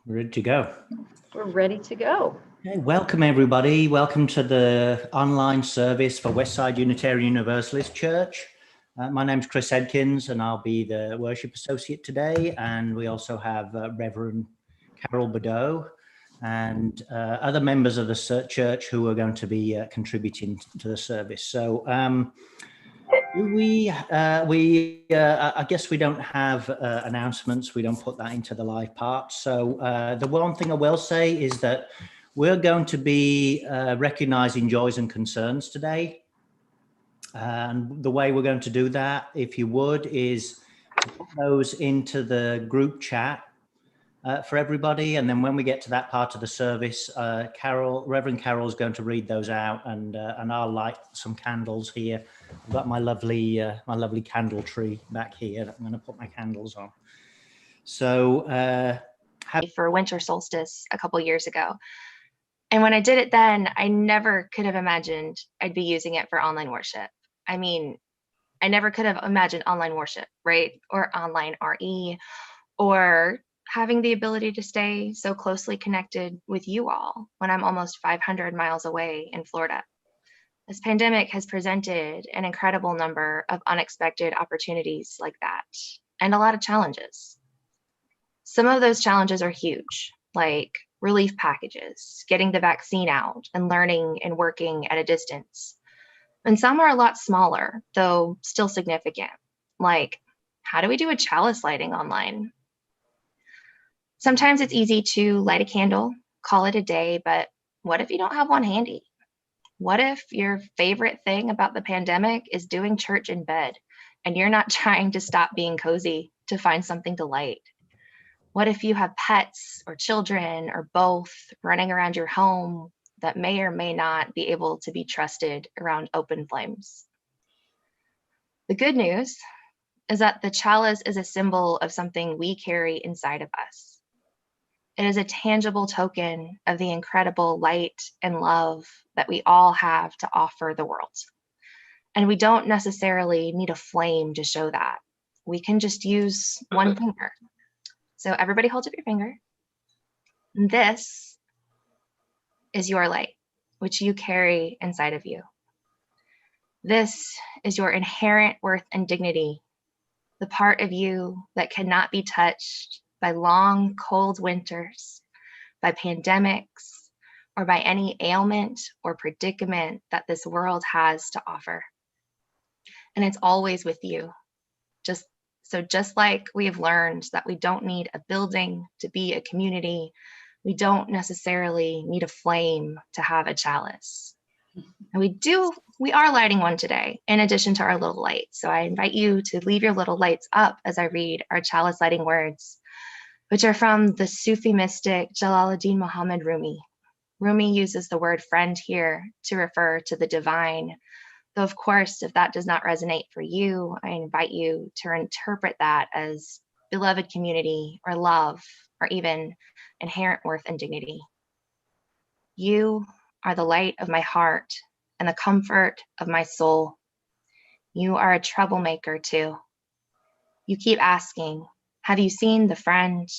We're ready to go. We're ready to go. Okay, welcome everybody. Welcome to the online service for Westside Unitarian Universalist Church. My name's Chris Edkins and I'll be the worship associate today. And we also have Reverend Carol Badeau and other members of the church who are going to be contributing to the service. So I guess we don't have announcements. We don't put that into the live part. So the one thing I will say is that we're going to be recognizing joys and concerns today. And the way we're going to do that, if you would, is to put those into the group chat for everybody. And then when we get to that part of the service, Reverend Carol is going to read those out, and I'll light some candles here. I've got my lovely candle tree back here. I'm going to put my candles on. So for winter solstice a couple years ago. And when I did it then, I never could have imagined I'd be using it for online worship. I mean, I never could have imagined online worship, right? Or online RE, or having the ability to stay so closely connected with you all when I'm almost 500 miles away in Florida. This pandemic has presented an incredible number of unexpected opportunities like that, and a lot of challenges. Some of those challenges are huge, like relief packages, getting the vaccine out, and learning and working at a distance. And some are a lot smaller, though still significant, like how do we do a chalice lighting online? Sometimes it's easy to light a candle, call it a day, but what if you don't have one handy? What if your favorite thing about the pandemic is doing church in bed and you're not trying to stop being cozy to find something to light? What if you have pets or children or both running around your home that may or may not be able to be trusted around open flames? The good news is that the chalice is a symbol of something we carry inside of us. It is a tangible token of the incredible light and love that we all have to offer the world. And we don't necessarily need a flame to show that. We can just use one finger. So everybody hold up your finger. This is your light, which you carry inside of you. This is your inherent worth and dignity, the part of you that cannot be touched by long, cold winters, by pandemics, or by any ailment or predicament that this world has to offer. And it's always with you. Just like we have learned that we don't need a building to be a community, we don't necessarily need a flame to have a chalice. And we are lighting one today, in addition to our little light. So I invite you to leave your little lights up as I read our chalice lighting words, which are from the Sufi mystic Jalaluddin Muhammad Rumi. Rumi uses the word friend here to refer to the divine. Though, of course, if that does not resonate for you, I invite you to interpret that as beloved community or love or even inherent worth and dignity. You are the light of my heart and the comfort of my soul. You are a troublemaker too. You keep asking, have you seen the friend,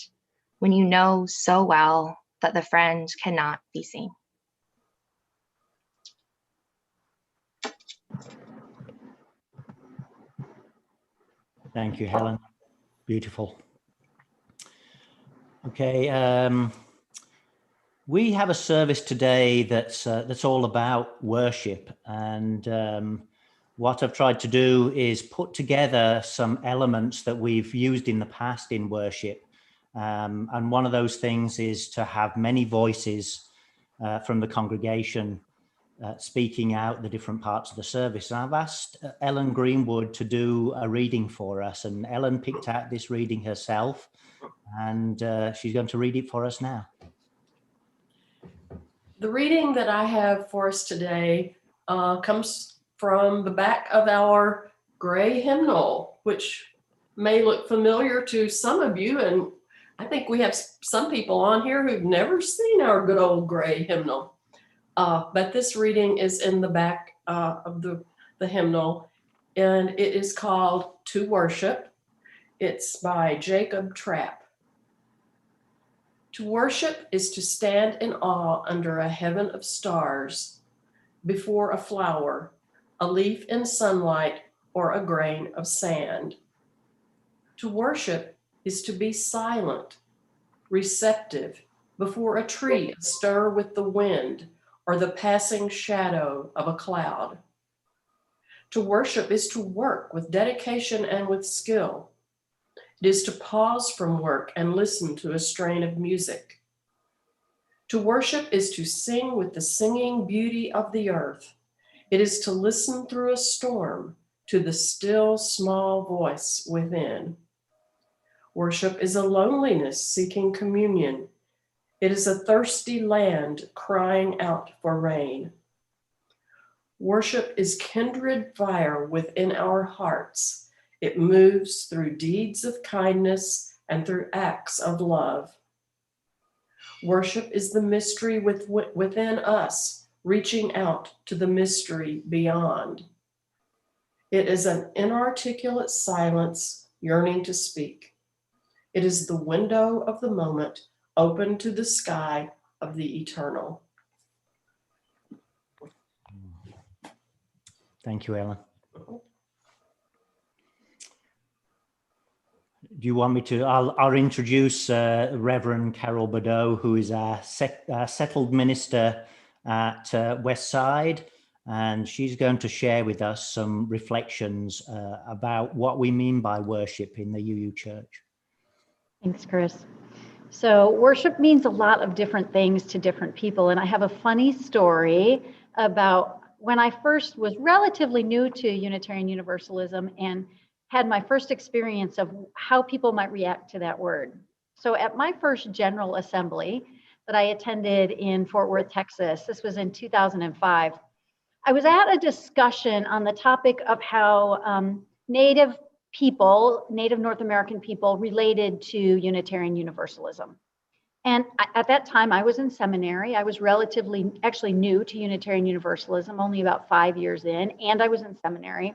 when you know so well that the friend cannot be seen? thank you, Helen. Beautiful. Okay. We have a service today that's all about worship, and what I've tried to do is put together some elements that we've used in the past in worship, and one of those things is to have many voices from the congregation speaking out the different parts of the service. And I've asked Ellen Greenwood to do a reading for us, and Ellen picked out this reading herself, and she's going to read it for us now. The reading that I have for us today comes from the back of our gray hymnal, which may look familiar to some of you. And I think we have some people on here who've never seen our good old gray hymnal. But this reading is in the back of the hymnal, and it is called To Worship. It's by Jacob Trapp. To worship is to stand in awe under a heaven of stars, before a flower, a leaf in sunlight, or a grain of sand. To worship is to be silent, receptive, before a tree astir with the wind or the passing shadow of a cloud. To worship is to work with dedication and with skill. It is to pause from work and listen to a strain of music. To worship is to sing with the singing beauty of the earth. It is to listen through a storm to the still small voice within. Worship is a loneliness seeking communion. It is a thirsty land crying out for rain. Worship is kindred fire within our hearts. It moves through deeds of kindness and through acts of love. Worship is the mystery within us, reaching out to the mystery beyond. It is an inarticulate silence yearning to speak. It is the window of the moment open to the sky of the eternal. Thank you, Ellen. Do you want me to? I'll introduce Reverend Carol Bordeaux, who is a settled minister at Westside, and she's going to share with us some reflections about what we mean by worship in the UU Church. Thanks, Chris. So worship means a lot of different things to different people. And I have a funny story about when I first was relatively new to Unitarian Universalism and had my first experience of how people might react to that word. So at my first General Assembly that I attended in Fort Worth, Texas, this was in 2005, I was at a discussion on the topic of how Native North American people related to Unitarian Universalism. And at that time, I was in seminary. I was relatively actually new to Unitarian Universalism, only about 5 years in, and I was in seminary.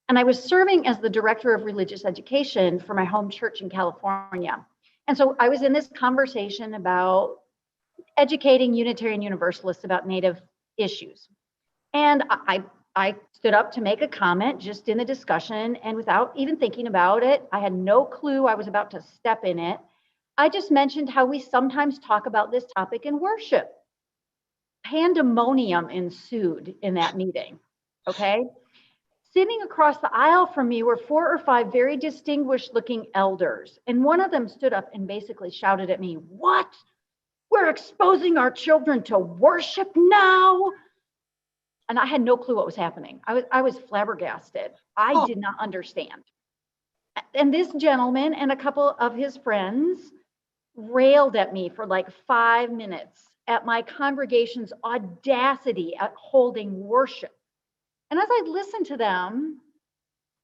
And I was serving as the director of religious education for my home church in California. And so I was in this conversation about educating Unitarian Universalists about Native issues. And I stood up to make a comment just in the discussion, and without even thinking about it, I had no clue I was about to step in it. I just mentioned how we sometimes talk about this topic in worship. Pandemonium ensued in that meeting, okay? Sitting across the aisle from me were 4 or 5 very distinguished looking elders, and one of them stood up and basically shouted at me, "What? We're exposing our children to worship now?" And I had no clue what was happening. I was flabbergasted. I did not understand. And this gentleman and a couple of his friends railed at me for like 5 minutes at my congregation's audacity at holding worship. And as I listened to them,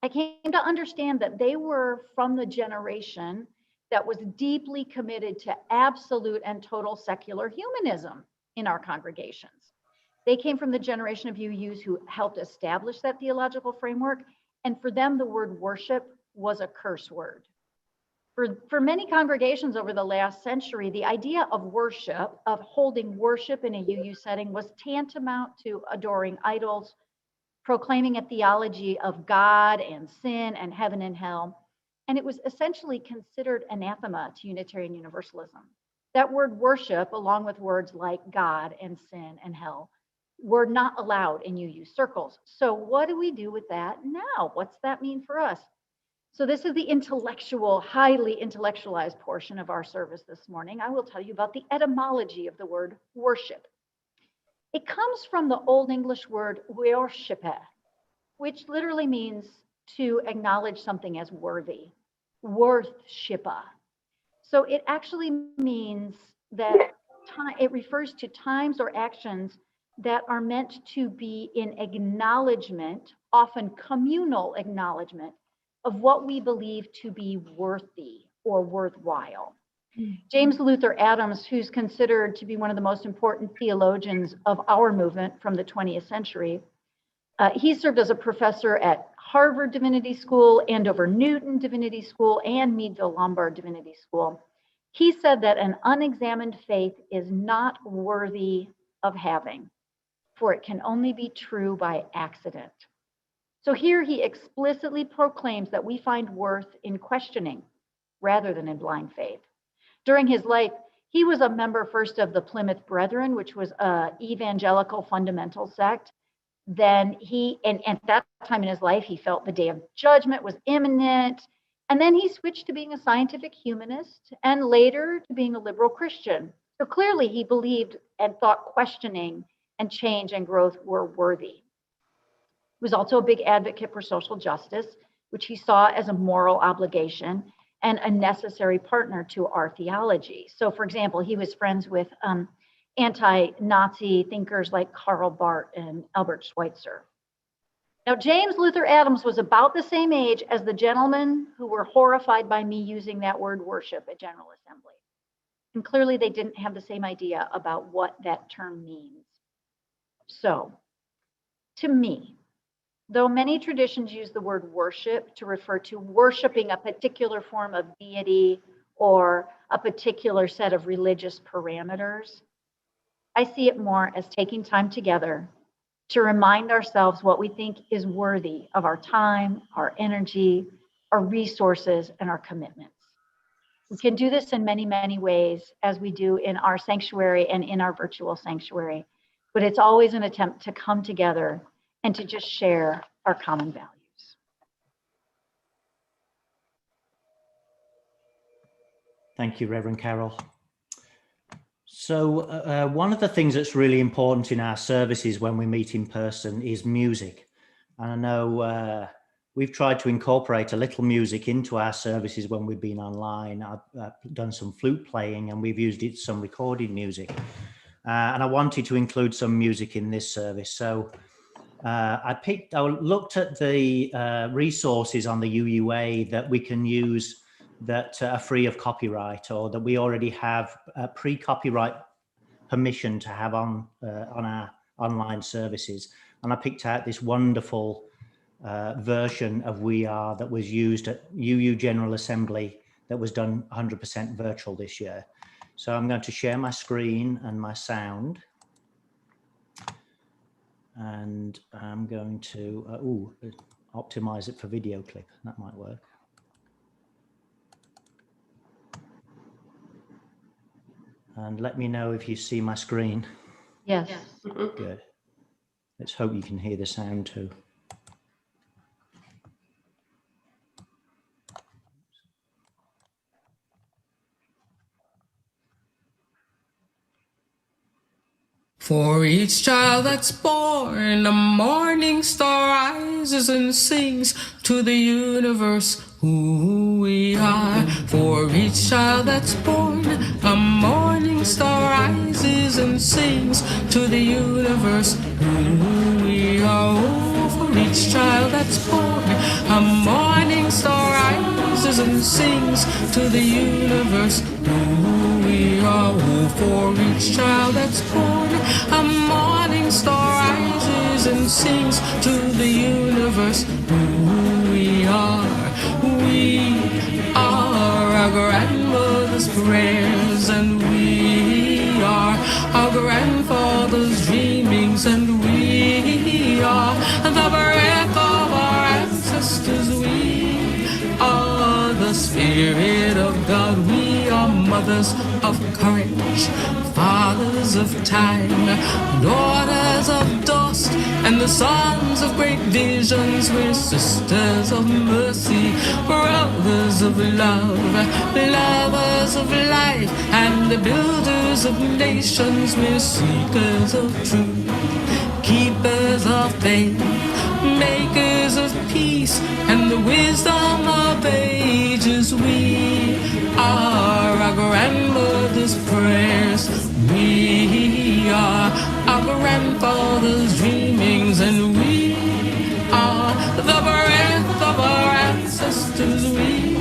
I came to understand that they were from the generation that was deeply committed to absolute and total secular humanism in our congregations. They came from the generation of UUs who helped establish that theological framework. And for them, the word worship was a curse word. For many congregations over the last century, the idea of worship, of holding worship in a UU setting, was tantamount to adoring idols, proclaiming a theology of God and sin and heaven and hell. And it was essentially considered anathema to Unitarian Universalism. That word worship, along with words like God and sin and hell, were not allowed in UU circles. So what do we do with that now? What's that mean for us? So this is the intellectual, highly intellectualized portion of our service this morning. I will tell you about the etymology of the word worship. It comes from the Old English word worshipper, which literally means to acknowledge something as worthy, worthshipper. So it actually means that it refers to times or actions that are meant to be in acknowledgement, often communal acknowledgement, of what we believe to be worthy or worthwhile. James Luther Adams, who's considered to be one of the most important theologians of our movement from the 20th century, he served as a professor at Harvard Divinity School, Andover Newton Divinity School, and Meadville Lombard Divinity School. He said that an unexamined faith is not worthy of having, for it can only be true by accident. So here he explicitly proclaims that we find worth in questioning rather than in blind faith. During his life, he was a member first of the Plymouth Brethren, which was an evangelical fundamental sect. Then and at that time in his life, he felt the day of judgment was imminent. And then he switched to being a scientific humanist and later to being a liberal Christian. So clearly he believed and thought questioning and change and growth were worthy. He was also a big advocate for social justice, which he saw as a moral obligation and a necessary partner to our theology. So for example, he was friends with anti-Nazi thinkers like Karl Barth and Albert Schweitzer. Now, James Luther Adams was about the same age as the gentlemen who were horrified by me using that word worship at General Assembly. And clearly they didn't have the same idea about what that term means. So, to me, though many traditions use the word worship to refer to worshiping a particular form of deity or a particular set of religious parameters, I see it more as taking time together to remind ourselves what we think is worthy of our time, our energy, our resources, and our commitments. We can do this in many, many ways, as we do in our sanctuary and in our virtual sanctuary, but it's always an attempt to come together and to just share our common values. Thank you, Reverend Carol. So one of the things that's really important in our services when we meet in person is music. And I know we've tried to incorporate a little music into our services when we've been online. I've done some flute playing and we've used some recorded music. And I wanted to include some music in this service. So I looked at the resources on the UUA that we can use that are free of copyright or that we already have pre-copyright permission to have on our online services. And I picked out this wonderful version of We Are that was used at UU General Assembly that was done 100% virtual this year. So I'm going to share my screen and my sound. And I'm going to optimize it for video clip. That might work. And let me know if you see my screen. Yes. Good. Let's hope you can hear the sound too. For each child that's born, a morning star rises and sings to the universe who we are. For each child that's born, a morning star rises and sings to the universe who we are. Oh, for each child that's born, a morning star rises and sings to the universe who we are. Oh, for each child that's born, a morning star rises and sings to the universe who we are. We are our grandmother's prayers, and we are our grandfather's dreamings, and we are the breath of our ancestors. We are the Spirit of God. We are mothers of courage, fathers of time, daughters of dust, and the sons of great visions. We're sisters of mercy, brothers of love, lovers of life, and the builders of nations. We're seekers of truth, keepers of faith, makers of peace, and the wisdom of ages. We are our grandmother's prayers. We are our grandfather's dreamings, and we are the breath of our ancestors. We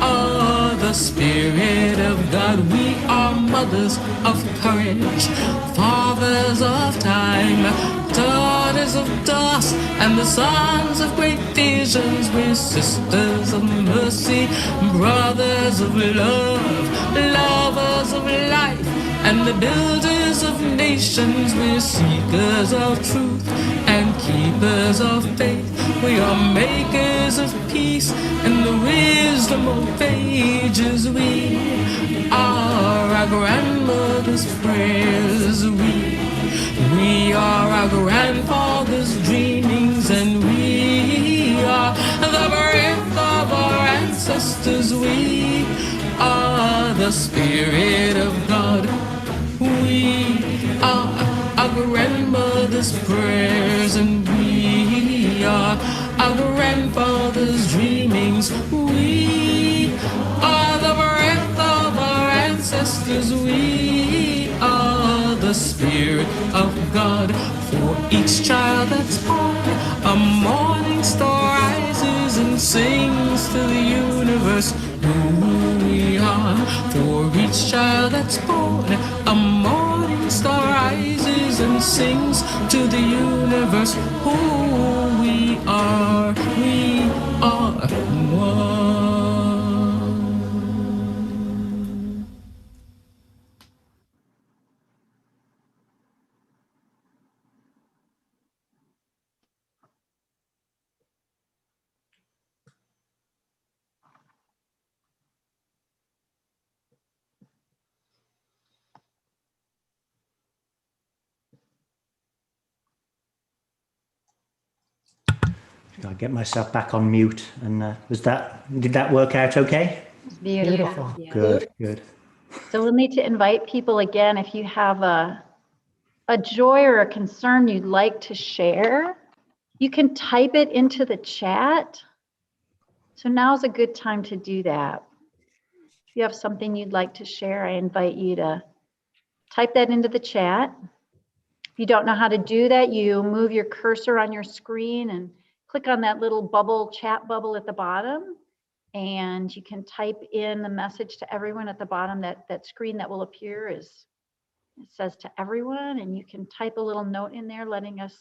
are the Spirit of God. We are mothers of courage, fathers of time, daughters of dust, and the sons of great visions. We're sisters of mercy, brothers of love, lovers of life and the builders of nations. We're seekers of truth and keepers of faith. We are makers of peace and the wisdom of ages. We are our grandmother's prayers. We are our grandfather's dreamings, and we are the breath of our ancestors. We are the Spirit of God. We are our grandmother's prayers, and we are our grandfather's dreamings. We are the breath of our ancestors. We are the Spirit of God. For each child that's born, a morning star rises and sings to the universe who we are. For each child that's born, a morning star rises and sings to the universe who we are. We are one. I'll get myself back on mute. And did that work out okay? It's beautiful. Yeah. Good. So we'll need to invite people again. If you have a joy or a concern you'd like to share, you can type it into the chat. So now's a good time to do that. If you have something you'd like to share, I invite you to type that into the chat. If you don't know how to do that, you move your cursor on your screen and click on that little bubble, chat bubble at the bottom, and you can type in the message to everyone at the bottom. That screen that will appear it says to everyone, and you can type a little note in there letting us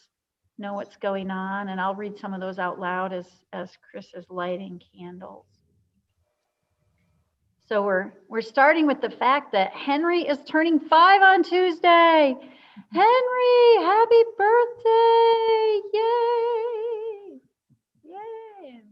know what's going on, and I'll read some of those out loud as Chris is lighting candles. So we're starting with the fact that Henry is turning 5 on Tuesday. Henry, happy birthday! Yay! Yay!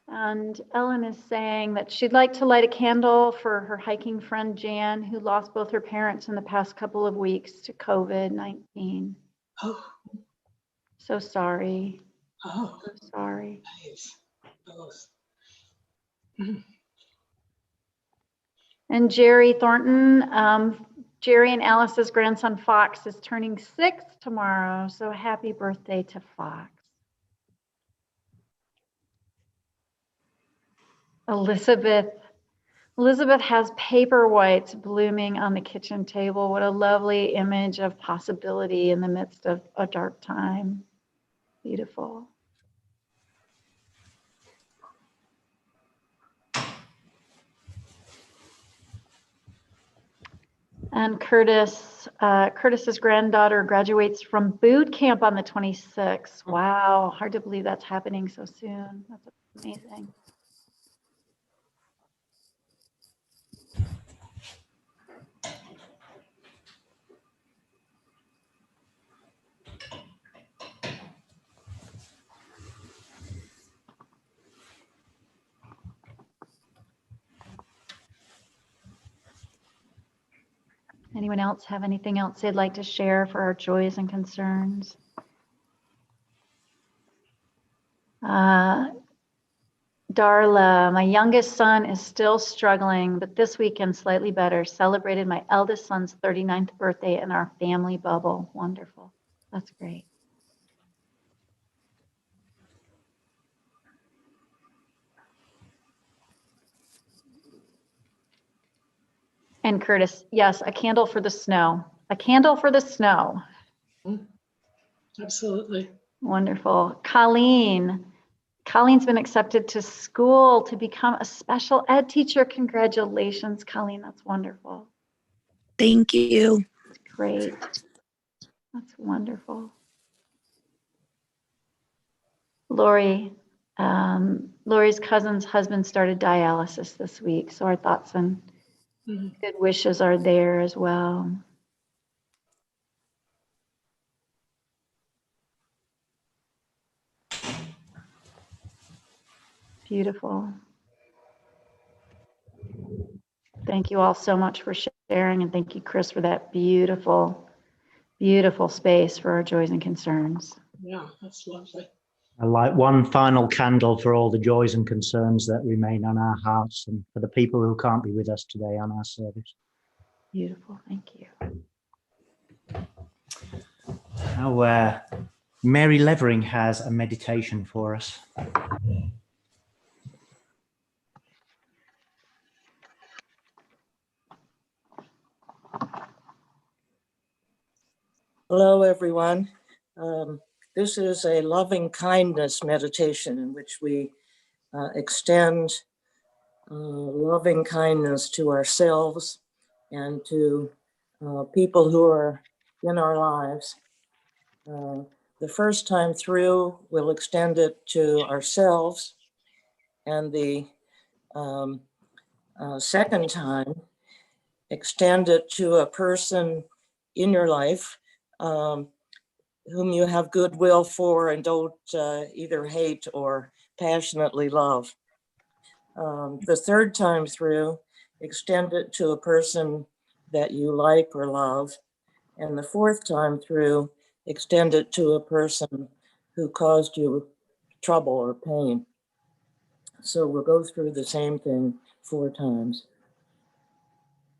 And Ellen is saying that she'd like to light a candle for her hiking friend Jan, who lost both her parents in the past couple of weeks to COVID-19. Oh, So sorry. oh, So sorry. nice. Both. And Jerry Thornton, Jerry and Alice's grandson Fox is turning 6 tomorrow. So happy birthday to Fox. Elizabeth has paper whites blooming on the kitchen table. What a lovely image of possibility in the midst of a dark time. Beautiful. And Curtis's granddaughter graduates from boot camp on the 26th. Wow, hard to believe that's happening so soon. That's amazing. Anyone else have anything else they'd like to share for our joys and concerns? Darla, my youngest son is still struggling, but this weekend slightly better. Celebrated my eldest son's 39th birthday in our family bubble. Wonderful. That's great. And Curtis, yes, a candle for the snow. A candle for the snow. Absolutely. Wonderful. Colleen's been accepted to school to become a special ed teacher. Congratulations, Colleen. That's wonderful. Thank you. That's great. That's wonderful. Lori, Lori's cousin's husband started dialysis this week, so our thoughts and good wishes are there as well. Beautiful. Thank you all so much for sharing, and thank you, Chris, for that beautiful, beautiful space for our joys and concerns. Yeah, that's lovely. I light one final candle for all the joys and concerns that remain on our hearts and for the people who can't be with us today on our service. Beautiful, thank you. Now, Mary Levering has a meditation for us. Hello, everyone. This is a loving kindness meditation in which we extend loving kindness to ourselves and to people who are in our lives. The first time through, we'll extend it to ourselves, and the second time, extend it to a person in your life whom you have goodwill for and don't either hate or passionately love. The third time through, extend it to a person that you like or love. And the fourth time through, extend it to a person who caused you trouble or pain. So we'll go through the same thing 4 times.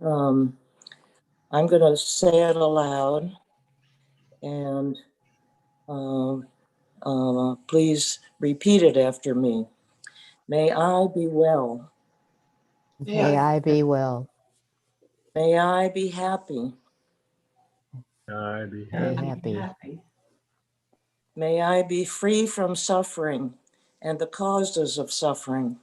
I'm going to say it aloud, and please repeat it after me. May I be well. May I be well. May I be happy. May I be happy. May I be free from suffering and the causes of suffering.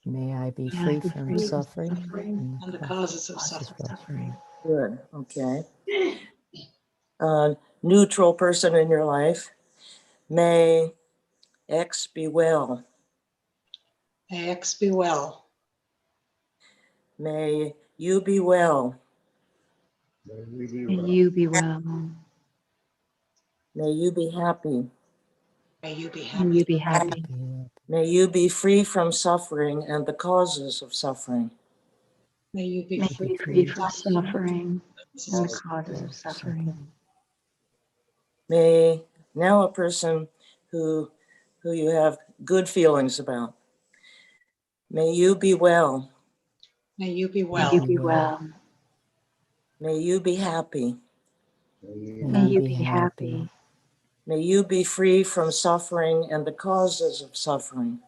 May I be free from suffering And the causes of suffering. Good, okay. Neutral person in your life. May X be well. May X be well. May you be well. May you be well. May you be happy. May you be May happy. you be happy. May you be free from suffering and the causes of suffering. May you be May free you be free from suffering and the causes of suffering. May now a person who you have good feelings about. May you be well. May you be May well. you be well. May you be happy. May you be happy. May you be free from suffering and the causes of suffering.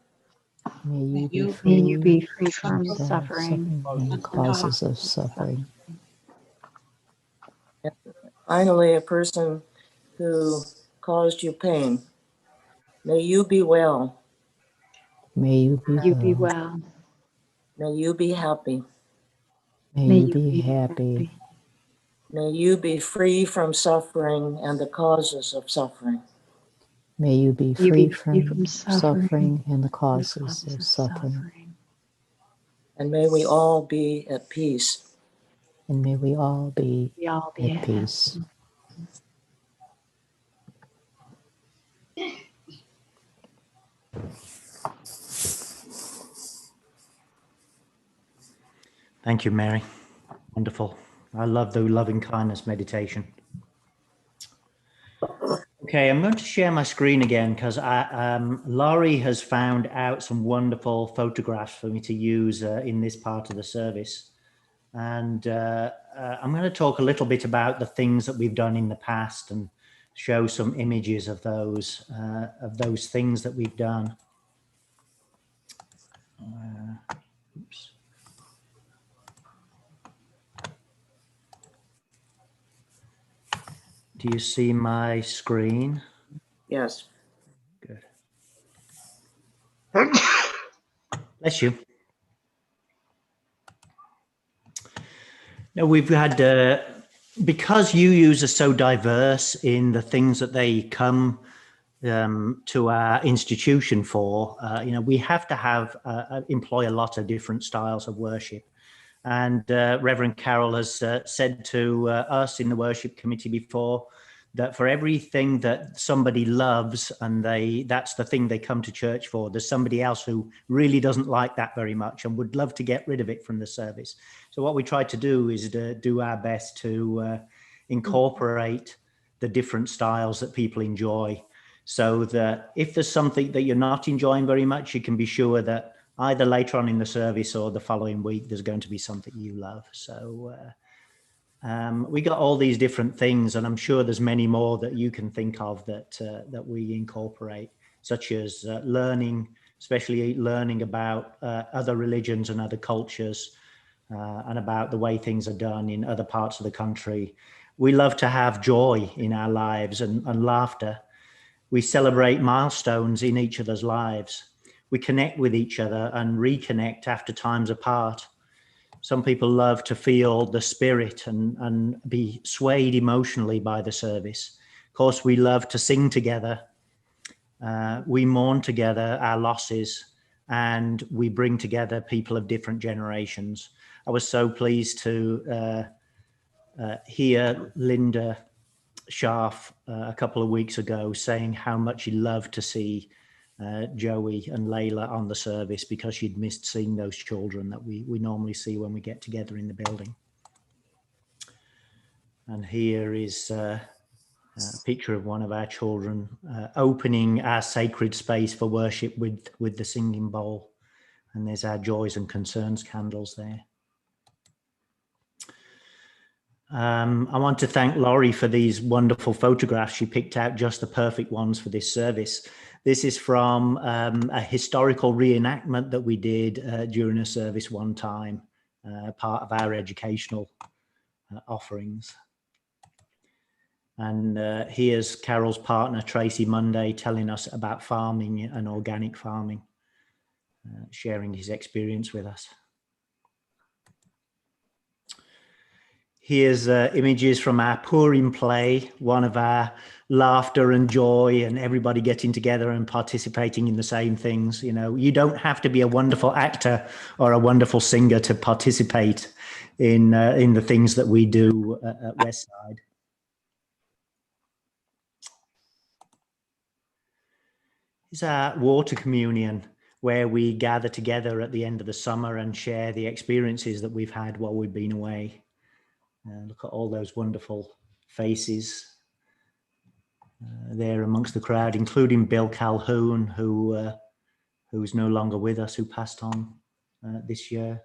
May you be May you be free from from suffering. and the causes of suffering. Finally, a person who caused you pain. May you be well. May you be May you be well. well. May you be happy. May you be happy. May you be free from suffering and the causes of suffering. May you be May you free be free from from suffering and the causes of suffering. And may we all be at peace. And may we all be We all be at peace. Thank you, Mary. Wonderful. I love the loving kindness meditation. Okay, I'm going to share my screen again because Laurie has found out some wonderful photographs for me to use in this part of the service. And I'm going to talk a little bit about the things that we've done in the past and show some images of those things that we've done. Oops. Do you see my screen? Yes. Good. Bless you. Now we've had, because UUs are so diverse in the things that they come to our institution for, we have to have employ a lot of different styles of worship. And Reverend Carol has said to us in the worship committee before that for everything that somebody loves and that's the thing they come to church for, there's somebody else who really doesn't like that very much and would love to get rid of it from the service. So what we try to do is to do our best to incorporate the different styles that people enjoy, so that if there's something that you're not enjoying very much, you can be sure that either later on in the service or the following week, there's going to be something you love. So we got all these different things, and I'm sure there's many more that you can think of that we incorporate, such as learning, especially learning about other religions and other cultures, and about the way things are done in other parts of the country. We love to have joy in our lives and laughter. We celebrate milestones in each other's lives. We connect with each other and reconnect after times apart. Some people love to feel the spirit and be swayed emotionally by the service. Of course, we love to sing together. We mourn together our losses, and we bring together people of different generations. I was so pleased to hear Linda Scharf a couple of weeks ago saying how much she loved to see Joey and Layla on the service, because she'd missed seeing those children that we normally see when we get together in the building. And here is a picture of one of our children opening our sacred space for worship with the singing bowl. And there's our joys and concerns candles there. I want to thank Laurie for these wonderful photographs. She picked out just the perfect ones for this service. This is from a historical reenactment that we did during a service one time, part of our educational offerings. And here's Carol's partner, Tracy Monday, telling us about farming and organic farming, sharing his experience with us. Here's images from our Purim play, one of our laughter and joy and everybody getting together and participating in the same things. You don't have to be a wonderful actor or a wonderful singer to participate in the things that we do at Westside. It's our water communion, where we gather together at the end of the summer and share the experiences that we've had while we've been away. Look at all those wonderful faces there amongst the crowd, including Bill Calhoun, who's no longer with us, who passed on this year.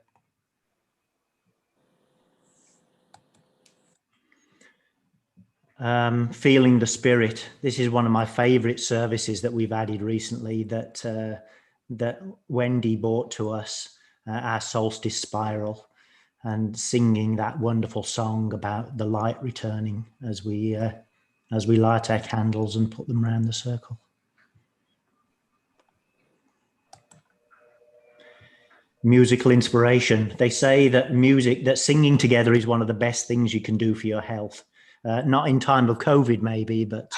Feeling the Spirit. This is one of my favorite services that we've added recently that Wendy brought to us, our Solstice Spiral, and singing that wonderful song about the light returning as we light our candles and put them around the circle. Musical inspiration. They say that singing together is one of the best things you can do for your health. Not in time of COVID maybe, but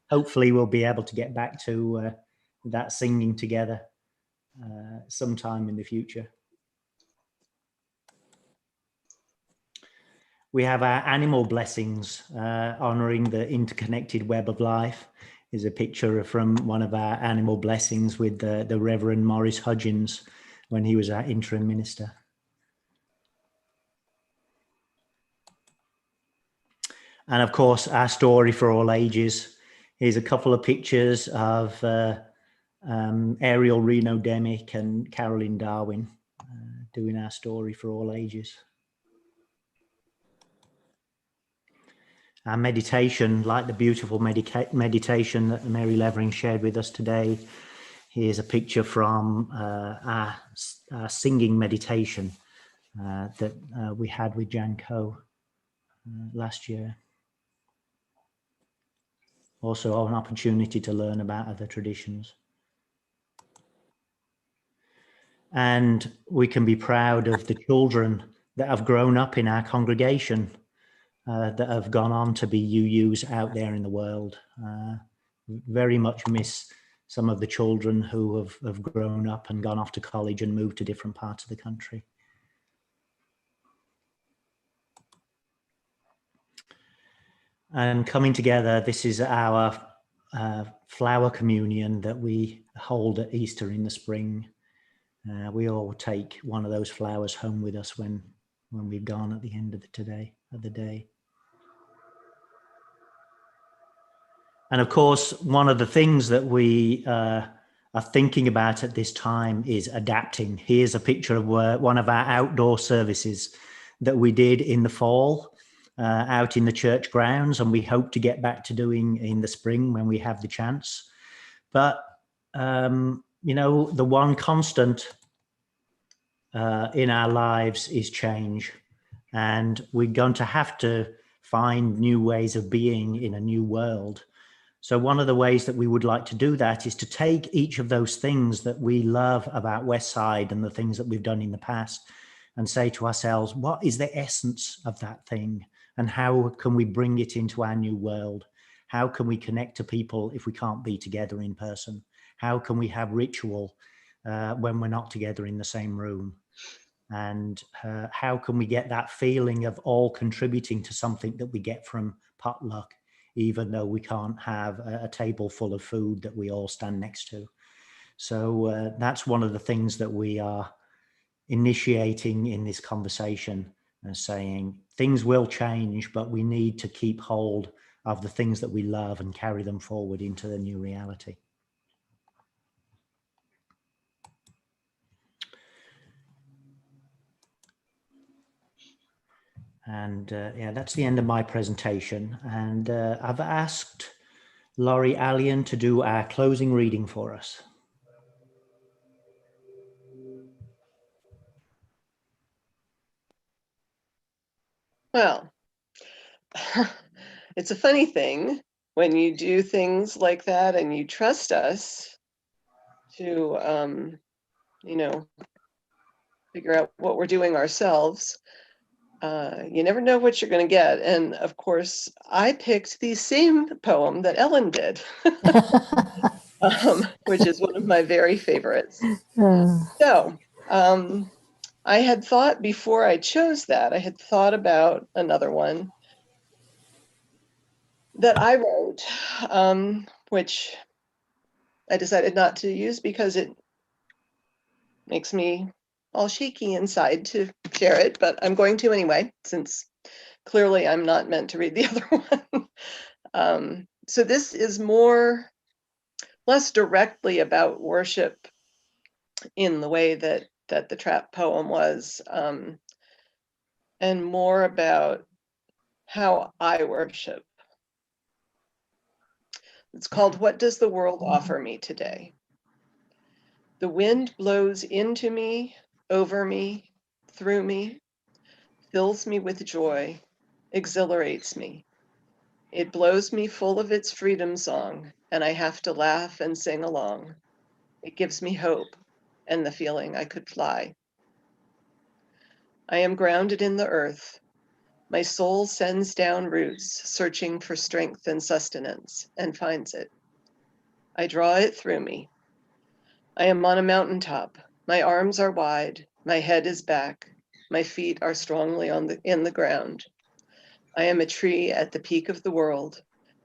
hopefully we'll be able to get back to that singing together sometime in the future. We have our animal blessings, honoring the interconnected web of life. Is a picture from one of our animal blessings with the Reverend Maurice Hudgens when he was our interim minister. And of course, our story for all ages. Here's a couple of pictures of Ariel Reno Demick and Carolyn Darwin doing our story for all ages. Our meditation, like the beautiful meditation that Mary Levering shared with us today. Here's a picture from our singing meditation that we had with Jan Coe last year. Also an opportunity to learn about other traditions. And we can be proud of the children that have grown up in our congregation, that have gone on to be UUs out there in the world. very much miss some of the children who have grown up and gone off to college and moved to different parts of the country. And coming together, this is our flower communion that we hold at Easter in the spring. We all take one of those flowers home with us when we've gone at the end of the day. And of course, one of the things that we are thinking about at this time is adapting. Here's a picture of one of our outdoor services that we did in the fall. Out in the church grounds, and we hope to get back to doing in the spring when we have the chance. But you know, the one constant in our lives is change, and we're going to have to find new ways of being in a new world. So one of the ways that we would like to do that is to take each of those things that we love about Westside and the things that we've done in the past and say to ourselves, what is the essence of that thing? And how can we bring it into our new world? How can we connect to people if we can't be together in person? How can we have ritual when we're not together in the same room? And how can we get that feeling of all contributing to something that we get from potluck, even though we can't have a table full of food that we all stand next to? So that's one of the things that we are initiating in this conversation, and saying things will change, but we need to keep hold of the things that we love and carry them forward into the new reality. And yeah, that's the end of my presentation. And I've asked Laurie Allian to do our closing reading for us. Well, it's a funny thing when you do things like that and you trust us to, you know, figure out what we're doing ourselves. You never know what you're going to get. And of course, I picked the same poem that Ellen did, which is one of my very favorites. So I had thought before I chose that, I had thought about another one that I wrote, which I decided not to use because it makes me all shaky inside to share it, but I'm going to anyway, since clearly I'm not meant to read the other one. So this is less directly about worship in the way that the trap poem was, and more about how I worship. It's called What Does the World Offer Me Today? The wind blows into me, over me, through me, fills me with joy, exhilarates me. It blows me full of its freedom song, and I have to laugh and sing along. It gives me hope and the feeling I could fly. I am grounded in the earth. My soul sends down roots, searching for strength and sustenance, and finds it. I draw it through me. I am on a mountaintop. My arms are wide. My head is back. My feet are strongly in the ground. I am a tree at the peak of the world,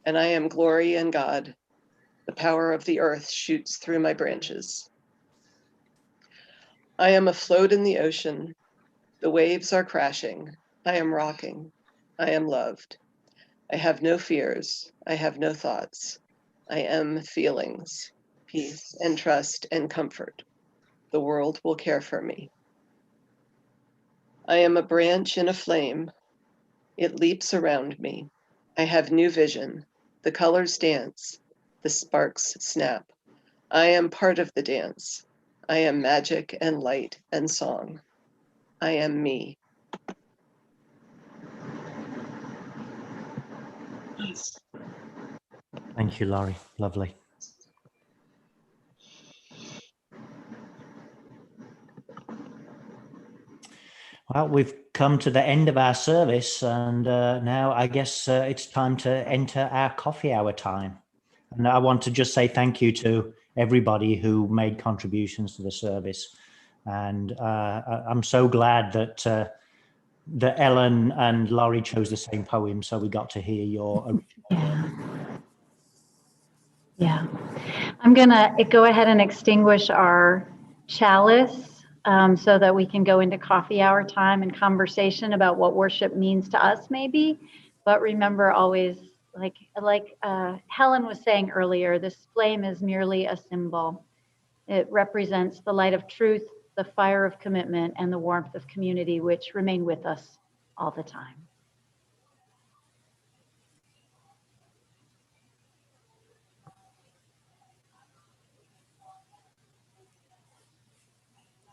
and I am glory and God. The power of the earth shoots through my branches. I am afloat in the ocean. The waves are crashing. I am rocking. I am loved. I have no fears. I have no thoughts. I am feelings, peace and trust and comfort. The world will care for me. I am a branch in a flame. It leaps around me. I have new vision. The colors dance. The sparks snap. I am part of the dance. I am magic and light and song. I am me. Thank you, Laurie. Lovely. Well, we've come to the end of our service, and now I guess it's time to enter our coffee hour time. And I want to just say thank you to everybody who made contributions to the service. And I'm so glad that that Ellen and Laurie chose the same poem, so we got to hear your original. Yeah. I'm going to go ahead and extinguish our chalice so that we can go into coffee hour time and conversation about what worship means to us, maybe. But remember always, like Helen was saying earlier, this flame is merely a symbol. It represents the light of truth, the fire of commitment, and the warmth of community, which remain with us all the time.